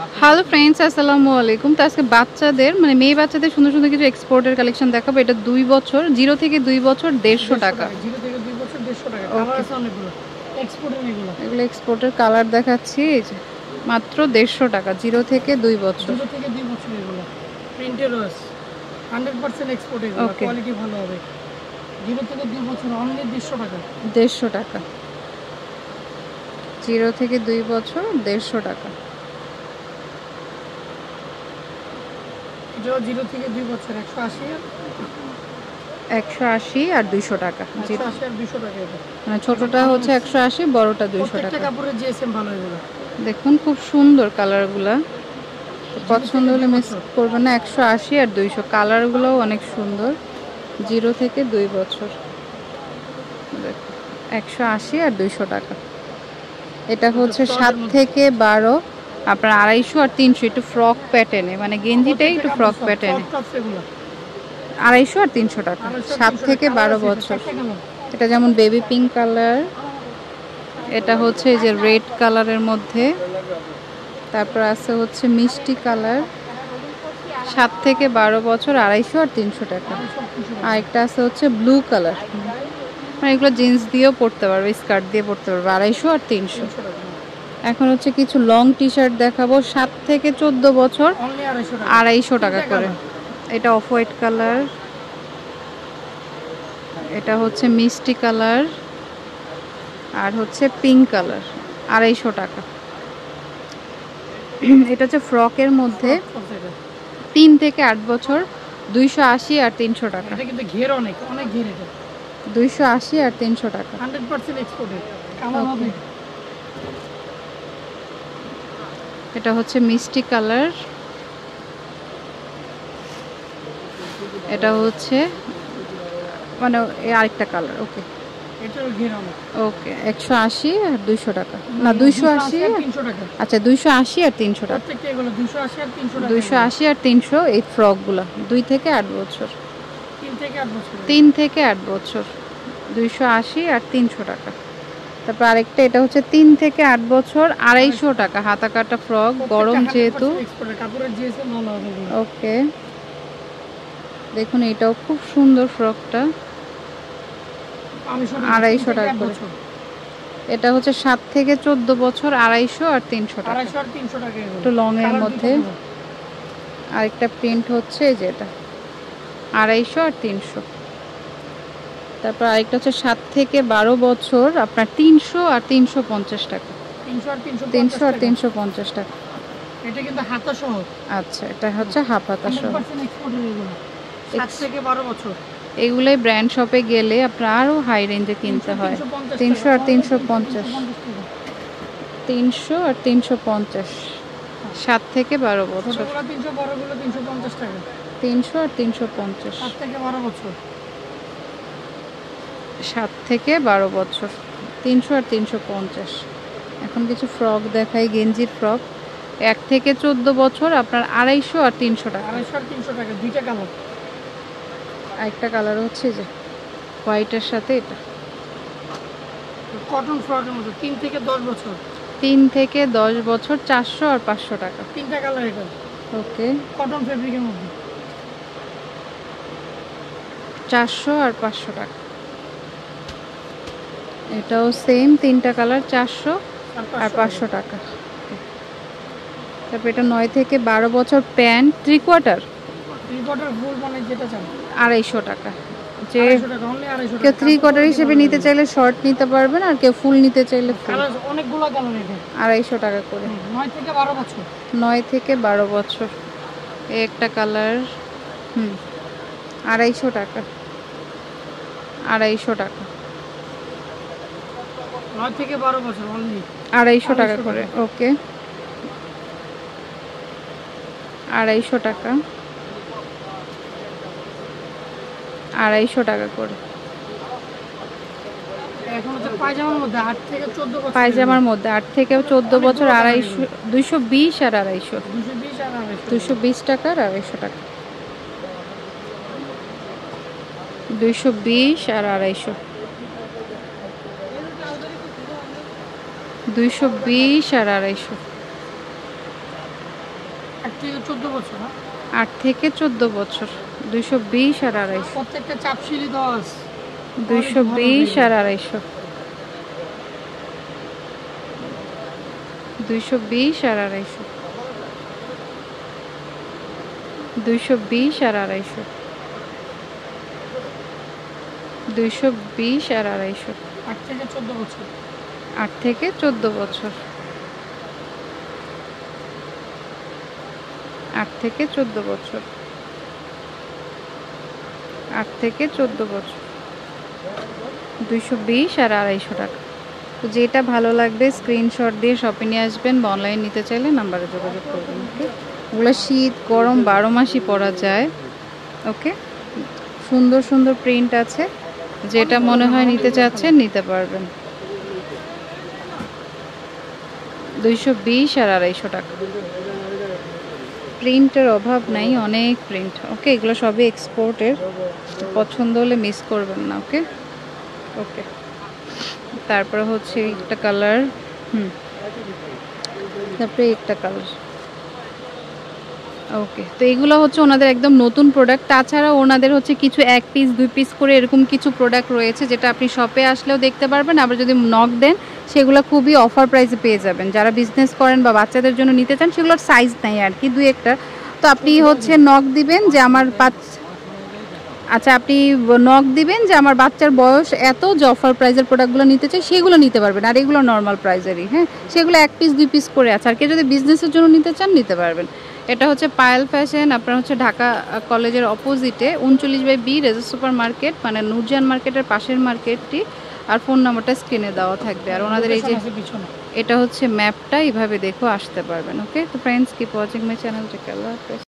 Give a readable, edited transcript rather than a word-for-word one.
Hello friends, আসসালামু আলাইকুম। তো আজকে বাচ্চাদের মানে মেয়ে বাচ্চাদের সুন্দর সুন্দর কিছু এক্সপোর্টের কালেকশন দেখাবো। এটা 2 বছর, 0 থেকে 2 বছর 150 টাকা। 0 থেকে 2 বছর 150 টাকা। কালার আছে অনেকগুলো। এক্সপোর্টের এগুলো এক্সপোর্টের কালার দেখাচ্ছি, এই যে মাত্র 150 টাকা, 0 থেকে 2 বছর। 0 থেকে 2 বছর এগুলো। প্রিন্টেড আছে। 100% এক্সপোর্ট এগুলো। কোয়ালিটি ভালো হবে। 0 থেকে 2 বছর অনলি 150 টাকা। 150 টাকা। 0 থেকে 2 বছর 150 টাকা। এটা 0 থেকে 2 বছর 180 আর 200 টাকা। 180 আর 200 টাকা এটা। মানে ছোটটা হচ্ছে 180, বড়টা 200 টাকা। প্রত্যেকটা কাপড়ের জিএসএম ভালো এগুলো। দেখুন খুব সুন্দর কালারগুলা, পছন্দ হলে মিস করবেন না। 180 আর 200, কালারগুলোও অনেক সুন্দর। 0 থেকে 2 বছর 180 আর 200 টাকা। এটা হচ্ছে 7 থেকে 12, আপনার 250 আর 300। একটু ফ্রক প্যাটার্নে, মানে গেঞ্জিটাই একটু ফ্রক প্যাটার্নে। 250 আর 300 টাকা, 7 থেকে 12 বছর। এটা যেমন বেবি পিঙ্ক কালার, এটা হচ্ছে এই যে রেড কালারের মধ্যে, তারপর আছে হচ্ছে মিষ্টি কালার। 7 থেকে 12 বছর 250 আর 300 টাকা। আর একটা আছে হচ্ছে ব্লু কালার, মানে এগুলো জিন্স দিয়েও পরতে পারবে, স্কার্ট দিয়ে পরতে পারবে। 250 আর 300। এখন হচ্ছে কিছু লং টি শার্ট দেখাবো, 7 থেকে 14 বছর 250 টাকা করে। এটা অফ হোয়াইট কালার, এটা হচ্ছে মিষ্টি কালার, আর হচ্ছে পিঙ্ক কালার। 250 টাকা। এটা হচ্ছে ফ্রকের মধ্যে, 3 থেকে 8 বছর 280 আর 300 টাকা। এটা কিন্তু ঘের অনেক ঘের। এটা 280 আর 300 টাকা। 100% এক্সপোর্টেড। কালার হবে। এটা হচ্ছে মিষ্টি কালার, এটা হচ্ছে মানে আরেকটা কালার। ওকে, এটার ঘের অনেক। ওকে, 180 আর 200 টাকা, না 280 আর 300 টাকা। আচ্ছা 280 আর 300 টাকা। প্রত্যেকটা এগুলো 280 আর 300 টাকা। 280 আর 300 এই ফ্রকগুলো 2 থেকে 8 বছর। 3 থেকে 8 বছর। 3 থেকে 8 বছর 280 আর 300 টাকা। তারপর আরেকটা, এটা হচ্ছে 3 থেকে 8 বছর 250 টাকা। হাতা কাটা ফ্রক, গরম যেহেতু। কাপড়ের জিএসএম ভালো হবে। ওকে, দেখুন এটাও খুব সুন্দর ফ্রকটা, 250 টাকা করে। এটা হচ্ছে 7 থেকে 14 বছর 250 আর 300 টাকা। একটু লং এর মধ্যে। আরেকটা প্রিন্ট হচ্ছে যে এটা 250 আর 300। তারপর আরেকটা হচ্ছে 7 থেকে 12 বছর, আপনার 300 আর 350 টাকা। 300 আর 350 টাকা। এটা কিন্তু হাতা সহ। আচ্ছা, এটা হচ্ছে হাফ হাতা সহ। 7 থেকে 12 বছর। এগুলোই ব্র্যান্ড শপে গেলে আপনার আরও হাই রেঞ্জে কিনতে হয়। 300 আর 350, 300 আর 350, 7 থেকে 12 বছর। 300 আর 350, 7 থেকে 12 বছর। 7 থেকে 12 বছর, 300 আর 350। এখন কিছু ফ্রক দেখাই, গেঞ্জির ফ্রক। 1 থেকে 14 বছর আপনার 250 আর 300 টাকা। 250 আর 300 টাকা, দুইটা কালার। আরেকটা কালার হচ্ছে যে হোয়াইটের সাথে এটা কটন ফ্রকের মধ্যে 3 থেকে 10 বছর। 3 থেকে 10 বছর 400 আর 500 টাকা। তিনটা কালার এটা। ওকে, কটন ফেব্রিকের মধ্যে 400 আর 500 টাকা। এটাও সেম, তিনটা কালার, 400 আর 500 টাকা। তারপর এটা 9 থেকে 12 বছর প্যান্ট, 3 কোয়ার্টার ফুল, মানে যেটা চান 250 টাকা। যে 250 টাকা, অনলি 250 টাকা। কেউ 3 কোয়ার্টার হিসেবে নিতে চাইলে শর্ট নিতে পারবেন, আর কেউ ফুল নিতে চাইলে ফুল। কালার অনেকগুলো কালার এটা। 250 টাকা করে। 9 থেকে 12 বছর। 9 থেকে 12 বছর। এই একটা কালার, 250 টাকা। 250 টাকা। 9 থেকে 12 বছর অনলি 250 টাকা করে। ওকে, 250 টাকা। 250 টাকা করে। এখন হচ্ছে পায়জামার মধ্যে 8 থেকে 14 বছর। পায়জামার মধ্যে 8 থেকে 14 বছর 250, 220 আর 250। 220 আর 250। 220 টাকা আর 250 টাকা। 220 আর 250। 220 আর 250। 8 থেকে 14 বছর। 8 থেকে 14 বছর 220 আর 250 প্রত্যেকটা চাপশিলি 10 220 আর 250 220 আর 250 220 আর 250 220 আর 250 8 থেকে 14 বছর 8 থেকে 14 বছর 8 থেকে 14 বছর 8 থেকে 14 বছর 220 আর 250 টাকা। তো যেটা ভালো লাগবে স্ক্রিনশট দিয়ে শপে নিয়ে আসবেন বা অনলাইন নিতে চাইলে নাম্বারে যোগাযোগ করবেন। ওকে, ওগুলো শীত গরম 12 মাসই পরা যায়। ওকে, সুন্দর সুন্দর প্রিন্ট আছে, যেটা মনে হয় নিতে চাচ্ছেন নিতে পারবেন। 220 আর 250 টাকা। প্রিন্টের অভাব নাই, অনেক প্রিন্ট। ওকে, এগুলো সবই এক্সপোর্টের, পছন্দ হলে মিস করবেন না। ওকে ওকে, তারপরে হচ্ছে একটা কালার, তারপরে একটা কালার। ওকে, তো এগুলো হচ্ছে ওনাদের একদম নতুন প্রোডাক্ট। তাছাড়া ওনাদের হচ্ছে কিছু 1 পিস 2 পিস করে এরকম কিছু প্রোডাক্ট রয়েছে, যেটা আপনি শপে আসলেও দেখতে পারবেন। আবার যদি নক দেন সেগুলো খুবই অফার প্রাইসে পেয়ে যাবেন। যারা বিজনেস করেন বা বাচ্চাদের জন্য নিতে চান, সেগুলোর সাইজ নাই আর কি, 2-1টা। তো আপনি হচ্ছে নক দিবেন যে আমার আচ্ছা, আপনি নক দিবেন যে আমার বাচ্চার বয়স এত, যে অফার প্রাইসের প্রোডাক্টগুলো নিতে চাই সেগুলো নিতে পারবেন। আর এগুলো নর্মাল প্রাইসেরই, হ্যাঁ, সেগুলো 1 পিস 2 পিস করে আছে। আর কেউ যদি বিজনেসের জন্য নিতে চান নিতে পারবেন। এটা হচ্ছে পায়েল ফ্যাশন, আপনার হচ্ছে ঢাকা কলেজের অপোজিটে 39/B রেজা সুপার মার্কেট, মানে নূরজাহান মার্কেটের পাশের মার্কেটটি। আর ফোন নাম্বারটা স্ক্রিনে দেওয়া থাকবে। আর ওনাদের এই যে এটা হচ্ছে ম্যাপটা, এইভাবে দেখো আসতে পারবেন। ওকে, তো friends, keep watching my channel. Take care, আল্লাহ হাফেজ।